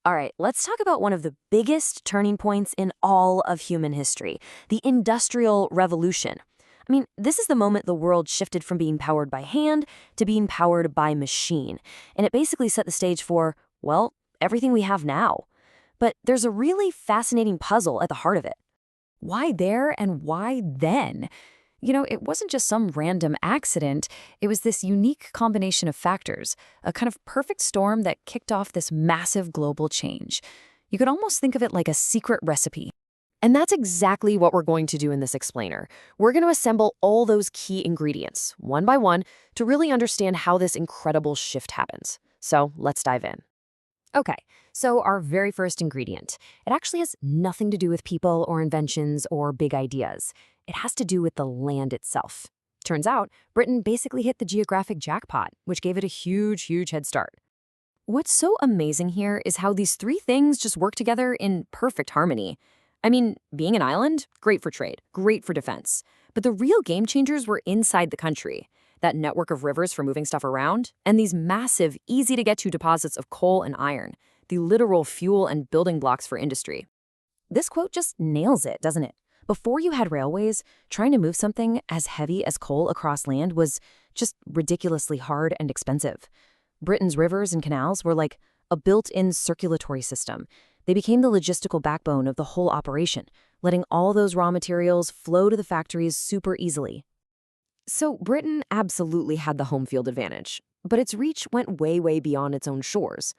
All right, let's talk about one of the biggest turning points in all of human history, the Industrial Revolution. This is the moment the world shifted from being powered by hand to being powered by machine. And it basically set the stage for, well, everything we have now. But there's a really fascinating puzzle at the heart of it. Why there and why then? It wasn't just some random accident. It was this unique combination of factors, a kind of perfect storm that kicked off this massive global change. You could almost think of it like a secret recipe. And that's exactly what we're going to do in this explainer. We're going to assemble all those key ingredients, one by one, to really understand how this incredible shift happens. So let's dive in. Okay, so our very first ingredient. It actually has nothing to do with people or inventions or big ideas. It has to do with the land itself. Turns out, Britain basically hit the geographic jackpot, which gave it a huge head start. What's so amazing here is how these three things just work together in perfect harmony. Being an island, great for trade, great for defense. But the real game changers were inside the country. That network of rivers for moving stuff around, and these massive, easy-to-get-to deposits of coal and iron, the literal fuel and building blocks for industry. This quote just nails it, doesn't it? Before you had railways, trying to move something as heavy as coal across land was just ridiculously hard and expensive. Britain's rivers and canals were like a built-in circulatory system. They became the logistical backbone of the whole operation, letting all those raw materials flow to the factories super easily. So Britain absolutely had the home field advantage, but its reach went way beyond its own shores.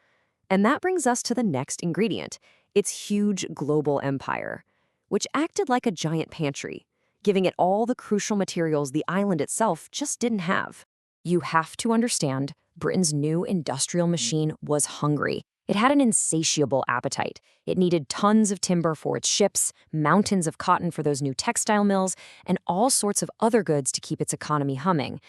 And that brings us to the next ingredient, its huge global empire, which acted like a giant pantry, giving it all the crucial materials the island itself just didn't have. You have to understand, Britain's new industrial machine was hungry. It had an insatiable appetite. It needed tons of timber for its ships, mountains of cotton for those new textile mills, and all sorts of other goods to keep its economy humming.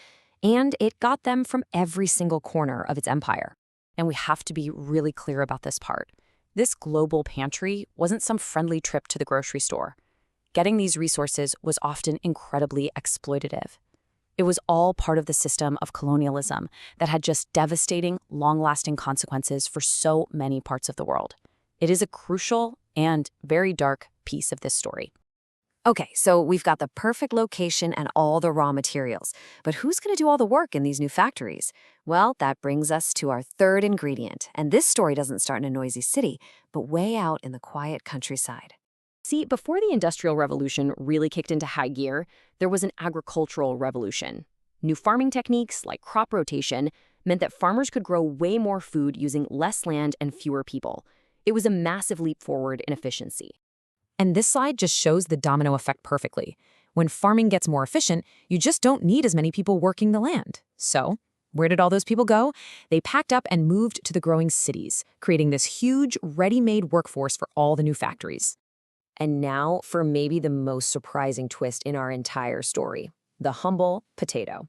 And it got them from every single corner of its empire. And we have to be really clear about this part. This global pantry wasn't some friendly trip to the grocery store. Getting these resources was often incredibly exploitative. It was all part of the system of colonialism that had just devastating, long-lasting consequences for so many parts of the world. It is a crucial and very dark piece of this story. Okay, so we've got the perfect location and all the raw materials. But who's going to do all the work in these new factories? Well, that brings us to our third ingredient. And this story doesn't start in a noisy city, but way out in the quiet countryside. See, before the Industrial Revolution really kicked into high gear, there was an agricultural revolution. New farming techniques, like crop rotation, meant that farmers could grow way more food using less land and fewer people. It was a massive leap forward in efficiency. And this slide just shows the domino effect perfectly. When farming gets more efficient, you just don't need as many people working the land. So, where did all those people go? They packed up and moved to the growing cities, creating this huge, ready-made workforce for all the new factories. And now for maybe the most surprising twist in our entire story, the humble potato.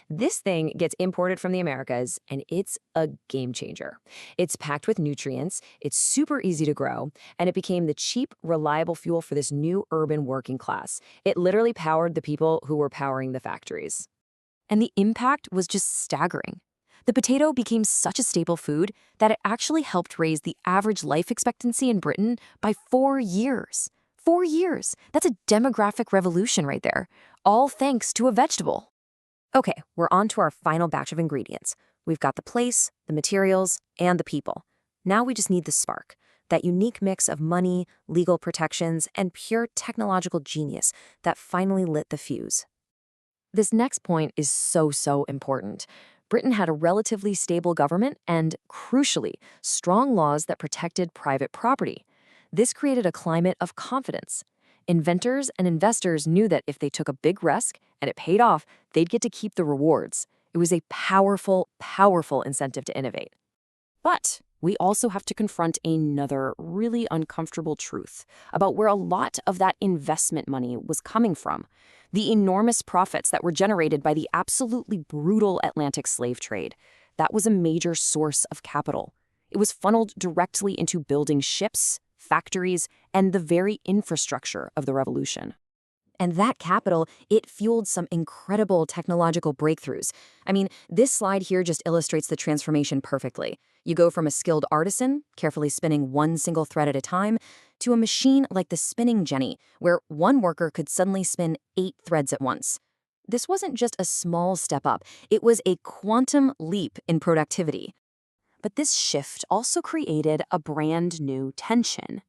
This thing gets imported from the Americas, and it's a game changer. It's packed with nutrients, it's super easy to grow, and it became the cheap, reliable fuel for this new urban working class. It literally powered the people who were powering the factories. And the impact was just staggering. The potato became such a staple food that it actually helped raise the average life expectancy in Britain by 4 years. 4 years. That's a demographic revolution right there, all thanks to a vegetable. Okay, we're on to our final batch of ingredients. We've got the place, the materials, and the people. Now we just need the spark, that unique mix of money, legal protections, and pure technological genius that finally lit the fuse. This next point is so important. Britain had a relatively stable government and, crucially, strong laws that protected private property. This created a climate of confidence. Inventors and investors knew that if they took a big risk and it paid off, they'd get to keep the rewards. It was a powerful incentive to innovate. But we also have to confront another really uncomfortable truth about where a lot of that investment money was coming from. The enormous profits that were generated by the absolutely brutal Atlantic slave trade. That was a major source of capital. It was funneled directly into building ships, factories, and the very infrastructure of the revolution. And that capital, it fueled some incredible technological breakthroughs. I mean, this slide here just illustrates the transformation perfectly. You go from a skilled artisan, carefully spinning one single thread at a time, to a machine like the spinning jenny, where one worker could suddenly spin 8 threads at once. This wasn't just a small step up, it was a quantum leap in productivity. But this shift also created a brand new tension.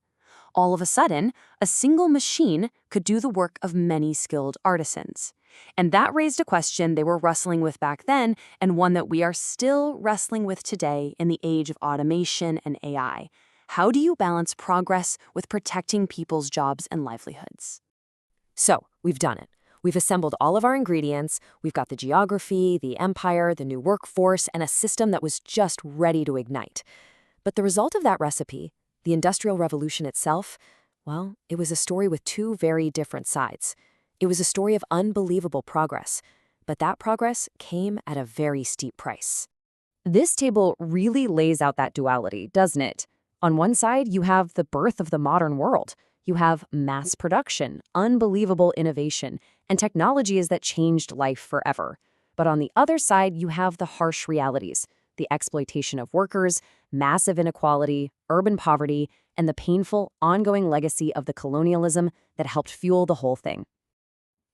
All of a sudden, a single machine could do the work of many skilled artisans. And that raised a question they were wrestling with back then, and one that we are still wrestling with today in the age of automation and AI. How do you balance progress with protecting people's jobs and livelihoods? So, we've done it. We've assembled all of our ingredients, we've got the geography, the empire, the new workforce, and a system that was just ready to ignite. But the result of that recipe, the Industrial Revolution itself, well, it was a story with two very different sides. It was a story of unbelievable progress, but that progress came at a very steep price. This table really lays out that duality, doesn't it? On one side, you have the birth of the modern world. You have mass production, unbelievable innovation, and technologies that changed life forever. But on the other side, you have the harsh realities, the exploitation of workers, massive inequality, urban poverty, and the painful, ongoing legacy of the colonialism that helped fuel the whole thing.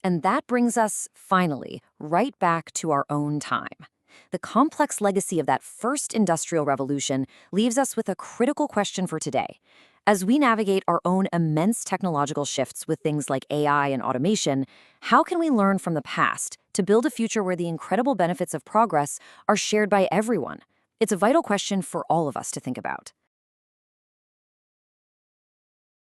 And that brings us, finally, right back to our own time. The complex legacy of that first industrial revolution leaves us with a critical question for today. As we navigate our own immense technological shifts with things like AI and automation, how can we learn from the past to build a future where the incredible benefits of progress are shared by everyone? It's a vital question for all of us to think about.